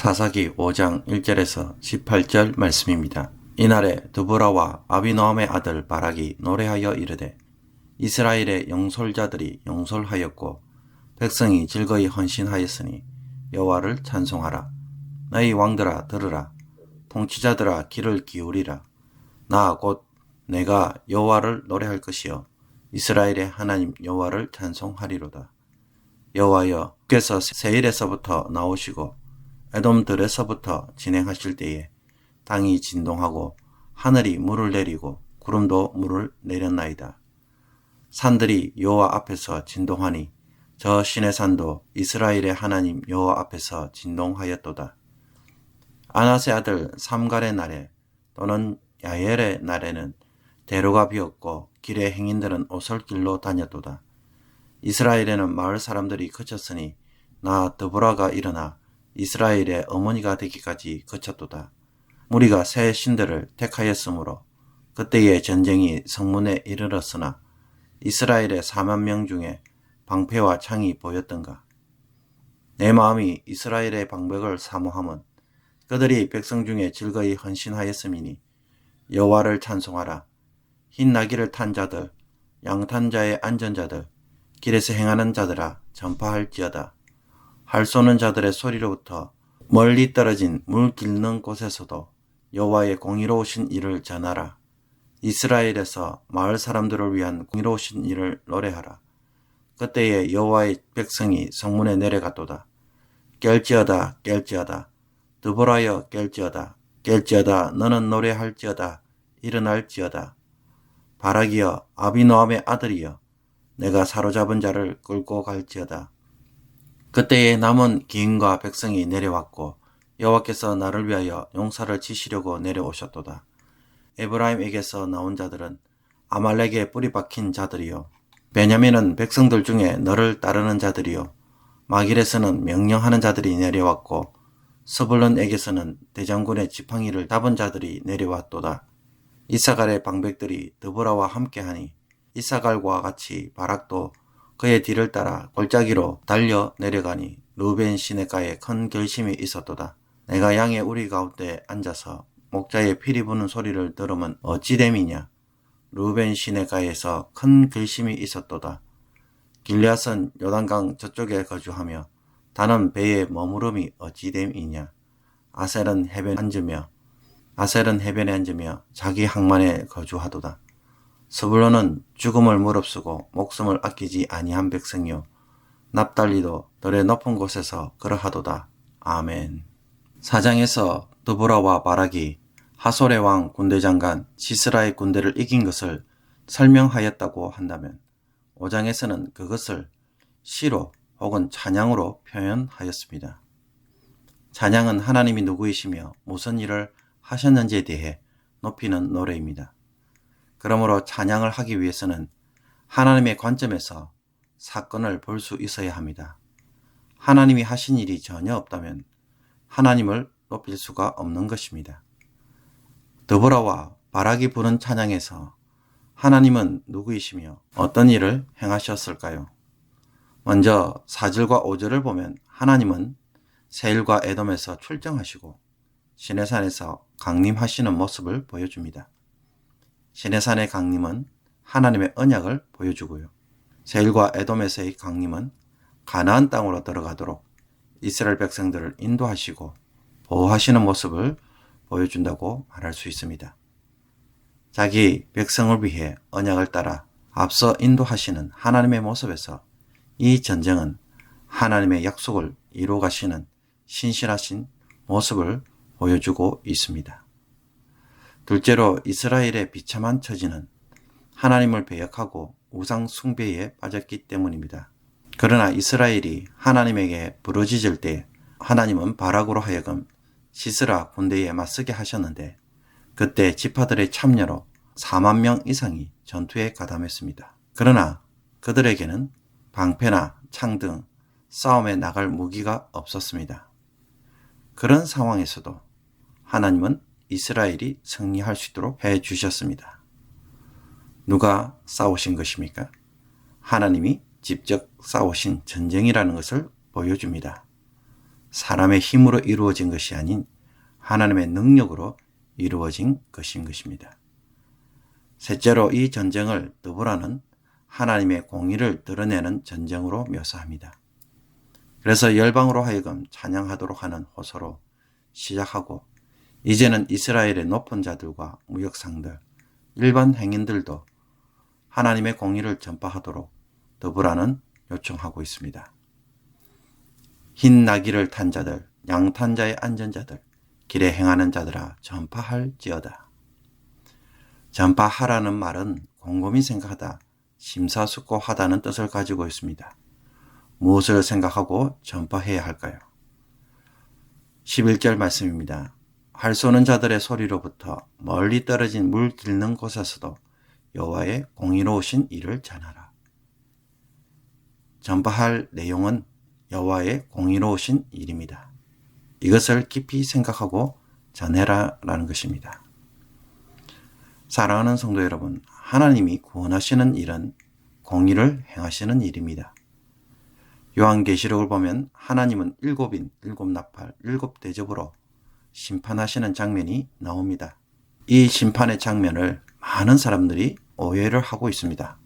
사사기 5장 1절에서 18절 말씀입니다. 이날에 드보라와 아비노함의 아들 바락이 노래하여 이르되 이스라엘의 영솔자들이 영솔하였고 백성이 즐거이 헌신하였으니 여호와를 찬송하라. 너희 왕들아 들으라. 통치자들아 귀를 기울이라. 나 곧 내가 여호와를 노래할 것이요 이스라엘의 하나님 여호와를 찬송하리로다. 여호와여, 주께서 세일에서부터 나오시고 에돔들에서부터 진행하실 때에 땅이 진동하고 하늘이 물을 내리고 구름도 물을 내렸나이다. 산들이 여호와 앞에서 진동하니 저 시내산도 이스라엘의 하나님 여호와 앞에서 진동하였도다. 아낫의 아들 삼갈의 날에 또는 야엘의 날에는 대로가 비었고 길의 행인들은 오솔길로 다녔도다. 이스라엘에는 마을 사람들이 그쳤으니 나 드보라가 일어나 이스라엘의 어머니가 되기까지 그쳤도다. 무리가 새 신들을 택하였으므로 그때의 전쟁이 성문에 이르렀으나 이스라엘의 4만 명 중에 방패와 창이 보였던가. 내 마음이 이스라엘의 방백을 사모함은 그들이 백성 중에 즐거이 헌신하였음이니 여호와를 찬송하라. 흰 나귀를 탄 자들, 양탄 자의 앉은 자들, 길에서 행하는 자들아 전파할지어다. 활 쏘는 자들의 소리로부터 멀리 떨어진 물 길는 곳에서도 여호와의 공의로우신 일을 전하라. 이스라엘에서 마을 사람들을 위한 공의로우신 일을 노래하라. 그때에 여호와의 백성이 성문에 내려갔도다. 깰지어다 깰지어다. 드보라여 깰지어다 깰지어다. 너는 노래할지어다. 일어날지어다. 바락이여 아비노함의 아들이여 내가 사로잡은 자를 끌고 갈지어다. 그때에 남은 기인과 백성이 내려왔고 여호와께서 나를 위하여 용사를 치시려고 내려오셨도다. 에브라임에게서 나온 자들은 아말렉에 뿌리 박힌 자들이요 베냐민은 백성들 중에 너를 따르는 자들이요 마길에서는 명령하는 자들이 내려왔고 스불론에게서는 대장군의 지팡이를 잡은 자들이 내려왔도다. 이사갈의 방백들이 드보라와 함께하니 이사갈과 같이 바락도 그의 뒤를 따라 골짜기로 달려 내려가니 르우벤 시내가에 큰 결심이 있었도다. 내가 양의 우리 가운데 앉아서 목자의 피리 부는 소리를 들으면 어찌 됨이냐. 르우벤 시내가에서 큰 결심이 있었도다. 길앗은 요단강 저쪽에 거주하며 다는 배에 머무름이 어찌 됨이냐. 아셀은 해변에 앉으며 자기 항만에 거주하도다. 스불론은 죽음을 무릅쓰고 목숨을 아끼지 아니한 백성이요 납달리도 들의 높은 곳에서 그러하도다. 아멘. 4장에서 드보라와 바락이 하솔의 왕 군대장관 시스라의 군대를 이긴 것을 설명하였다고 한다면 5장에서는 그것을 시로 혹은 찬양으로 표현하였습니다. 찬양은 하나님이 누구이시며 무슨 일을 하셨는지에 대해 높이는 노래입니다. 그러므로 찬양을 하기 위해서는 하나님의 관점에서 사건을 볼 수 있어야 합니다. 하나님이 하신 일이 전혀 없다면 하나님을 높일 수가 없는 것입니다. 드보라와 바락이 부른 찬양에서 하나님은 누구이시며 어떤 일을 행하셨을까요? 먼저 4절과 5절을 보면 하나님은 세일과 에돔에서 출정하시고 시내산에서 강림하시는 모습을 보여줍니다. 시내산의 강림은 하나님의 언약을 보여주고요. 세일과 에돔에서의 강림은 가나안 땅으로 들어가도록 이스라엘 백성들을 인도하시고 보호하시는 모습을 보여준다고 말할 수 있습니다. 자기 백성을 위해 언약을 따라 앞서 인도하시는 하나님의 모습에서 이 전쟁은 하나님의 약속을 이루어 가시는 신실하신 모습을 보여주고 있습니다. 둘째로 이스라엘의 비참한 처지는 하나님을 배역하고 우상 숭배에 빠졌기 때문입니다. 그러나 이스라엘이 하나님에게 부르짖을 때 하나님은 바락으로 하여금 시스라 군대에 맞서게 하셨는데 그때 지파들의 참여로 4만 명 이상이 전투에 가담했습니다. 그러나 그들에게는 방패나 창 등 싸움에 나갈 무기가 없었습니다. 그런 상황에서도 하나님은 이스라엘이 승리할 수 있도록 해 주셨습니다. 누가 싸우신 것입니까? 하나님이 직접 싸우신 전쟁이라는 것을 보여줍니다. 사람의 힘으로 이루어진 것이 아닌 하나님의 능력으로 이루어진 것인 것입니다. 셋째로 이 전쟁을 드보라는 하나님의 공의를 드러내는 전쟁으로 묘사합니다. 그래서 열방으로 하여금 찬양하도록 하는 호소로 시작하고 이제는 이스라엘의 높은 자들과 무역상들, 일반 행인들도 하나님의 공의를 전파하도록 드보라는 요청하고 있습니다. 흰 나귀를 탄 자들, 양탄 자의 앉은 자들, 길에 행하는 자들아 전파할지어다. 전파하라는 말은 곰곰이 생각하다, 심사숙고하다는 뜻을 가지고 있습니다. 무엇을 생각하고 전파해야 할까요? 11절 말씀입니다. 활 쏘는 자들의 소리로부터 멀리 떨어진 물 길는 곳에서도 여호와의 공의로우신 일을 전하라. 전파할 내용은 여호와의 공의로우신 일입니다. 이것을 깊이 생각하고 전해라라는 것입니다. 사랑하는 성도 여러분, 하나님이 구원하시는 일은 공의를 행하시는 일입니다. 요한계시록을 보면 하나님은 일곱 나팔, 일곱 대접으로 심판하시는 장면이 나옵니다. 이 심판의 장면을 많은 사람들이 오해를 하고 있습니다.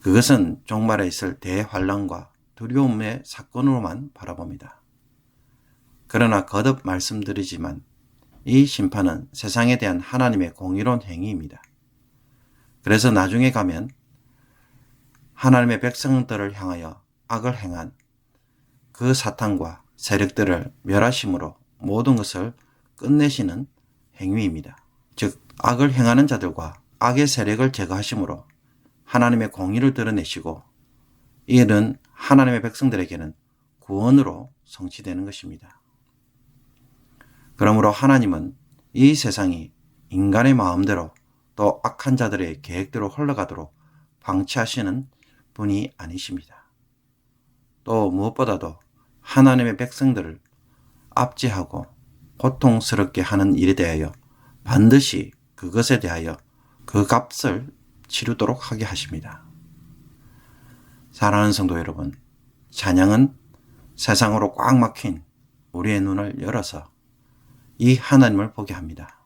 그것은 종말에 있을 대환란과 두려움의 사건으로만 바라봅니다. 그러나 거듭 말씀드리지만 이 심판은 세상에 대한 하나님의 공의로운 행위입니다. 그래서 나중에 가면 하나님의 백성들을 향하여 악을 행한 그 사탄과 세력들을 멸하심으로 모든 것을 끝내시는 행위입니다. 즉 악을 행하는 자들과 악의 세력을 제거하심으로 하나님의 공의를 드러내시고 이 일은 하나님의 백성들에게는 구원으로 성취되는 것입니다. 그러므로 하나님은 이 세상이 인간의 마음대로 또 악한 자들의 계획대로 흘러가도록 방치하시는 분이 아니십니다. 또 무엇보다도 하나님의 백성들을 압제하고 고통스럽게 하는 일에 대하여 반드시 그것에 대하여 그 값을 치르도록 하게 하십니다. 사랑하는 성도 여러분, 찬양은 세상으로 꽉 막힌 우리의 눈을 열어서 이 하나님을 보게 합니다.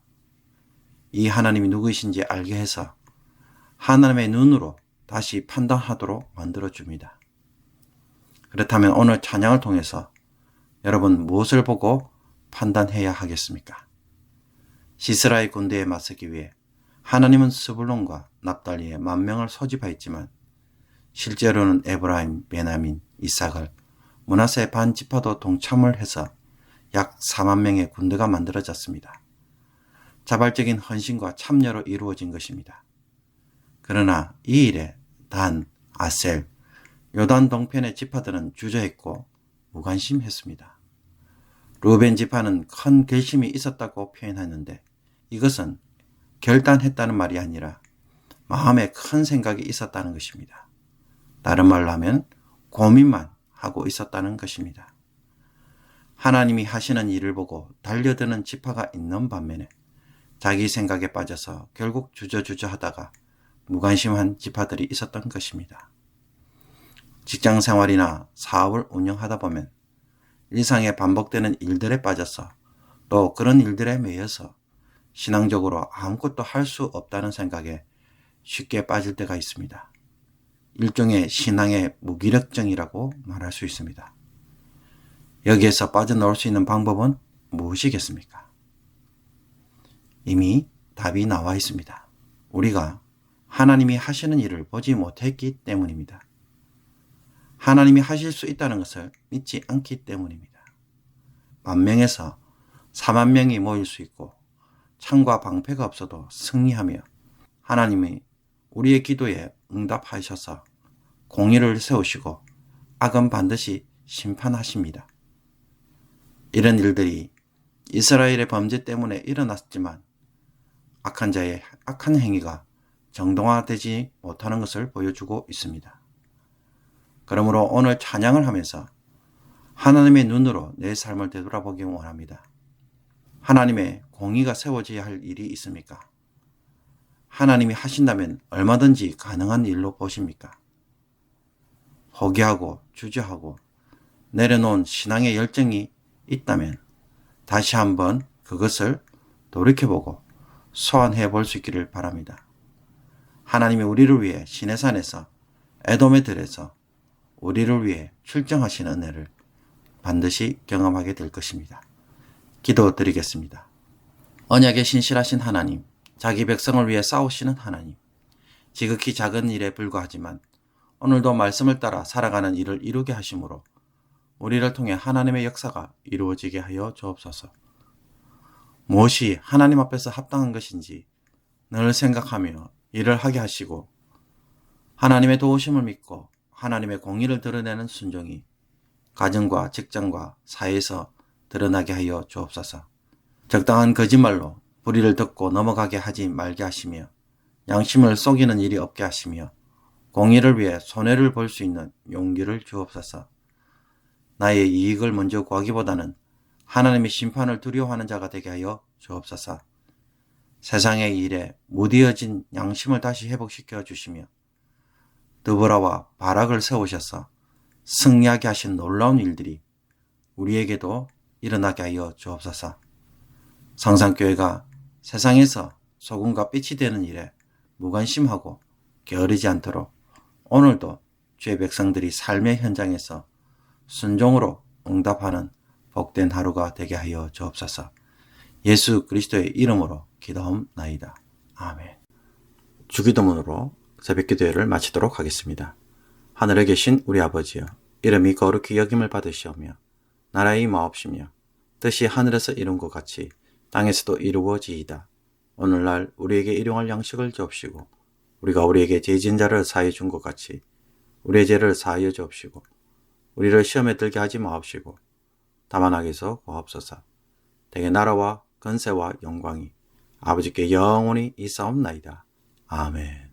이 하나님이 누구이신지 알게 해서 하나님의 눈으로 다시 판단하도록 만들어줍니다. 그렇다면 오늘 찬양을 통해서 여러분 무엇을 보고 판단해야 하겠습니까? 시스라의 군대에 맞서기 위해 하나님은 스불론과 납달리에 10,000명을 소집하였지만 실제로는 에브라임, 베냐민, 이삭을 므낫세 반 지파도 동참을 해서 약 40,000명의 군대가 만들어졌습니다. 자발적인 헌신과 참여로 이루어진 것입니다. 그러나 이 일에 단, 아셀, 요단 동편의 지파들은 주저했고 무관심했습니다. 루벤 지파는 큰 결심이 있었다고 표현하는데 이것은 결단했다는 말이 아니라 마음에 큰 생각이 있었다는 것입니다. 다른 말로 하면 고민만 하고 있었다는 것입니다. 하나님이 하시는 일을 보고 달려드는 지파가 있는 반면에 자기 생각에 빠져서 결국 주저주저 하다가 무관심한 지파들이 있었던 것입니다. 직장 생활이나 사업을 운영하다 보면 일상에 반복되는 일들에 빠져서 또 그런 일들에 매여서 신앙적으로 아무것도 할 수 없다는 생각에 쉽게 빠질 때가 있습니다. 일종의 신앙의 무기력증이라고 말할 수 있습니다. 여기에서 빠져나올 수 있는 방법은 무엇이겠습니까? 이미 답이 나와 있습니다. 우리가 하나님이 하시는 일을 보지 못했기 때문입니다. 하나님이 하실 수 있다는 것을 믿지 않기 때문입니다. 10,000명에서 40,000명이 모일 수 있고 창과 방패가 없어도 승리하며 하나님이 우리의 기도에 응답하셔서 공의를 세우시고 악은 반드시 심판하십니다. 이런 일들이 이스라엘의 범죄 때문에 일어났지만 악한 자의 악한 행위가 정당화되지 못하는 것을 보여주고 있습니다. 그러므로 오늘 찬양을 하면서 하나님의 눈으로 내 삶을 되돌아보기 원합니다. 하나님의 공의가 세워져야 할 일이 있습니까? 하나님이 하신다면 얼마든지 가능한 일로 보십니까? 포기하고 주저하고 내려놓은 신앙의 열정이 있다면 다시 한번 그것을 돌이켜보고 소환해 볼 수 있기를 바랍니다. 하나님이 우리를 위해 시내산에서 에돔의 들에서 우리를 위해 출정하시는 은혜를 반드시 경험하게 될 것입니다. 기도드리겠습니다. 언약에 신실하신 하나님, 자기 백성을 위해 싸우시는 하나님, 지극히 작은 일에 불과하지만 오늘도 말씀을 따라 살아가는 일을 이루게 하심으로 우리를 통해 하나님의 역사가 이루어지게 하여 주옵소서. 무엇이 하나님 앞에서 합당한 것인지 늘 생각하며 일을 하게 하시고 하나님의 도우심을 믿고 하나님의 공의를 드러내는 순종이 가정과 직장과 사회에서 드러나게 하여 주옵소서. 적당한 거짓말로 불의를 듣고 넘어가게 하지 말게 하시며 양심을 속이는 일이 없게 하시며 공의를 위해 손해를 볼 수 있는 용기를 주옵소서. 나의 이익을 먼저 구하기보다는 하나님의 심판을 두려워하는 자가 되게 하여 주옵소서. 세상의 일에 무디어진 양심을 다시 회복시켜 주시며 드보라와 바락을 세우셔서 승리하게 하신 놀라운 일들이 우리에게도 일어나게 하여 주옵소서. 성산교회가 세상에서 소금과 빛이 되는 일에 무관심하고 게으르지 않도록 오늘도 주의 백성들이 삶의 현장에서 순종으로 응답하는 복된 하루가 되게 하여 주옵소서. 예수 그리스도의 이름으로 기도하옵나이다. 아멘. 주기도문으로 새벽기도회를 마치도록 하겠습니다. 하늘에 계신 우리 아버지여, 이름이 거룩히 여김을 받으시오며 나라의 임하옵시며 뜻이 하늘에서 이룬 것 같이 땅에서도 이루어지이다. 오늘날 우리에게 일용할 양식을 주옵시고 우리가 우리에게 죄진 자를 사하여 준 것 같이 우리의 죄를 사하여 주옵시고 우리를 시험에 들게 하지 마옵시고 다만 악에서 구하옵소서. 대개 나라와 건세와 영광이 아버지께 영원히 있사옵나이다. 아멘.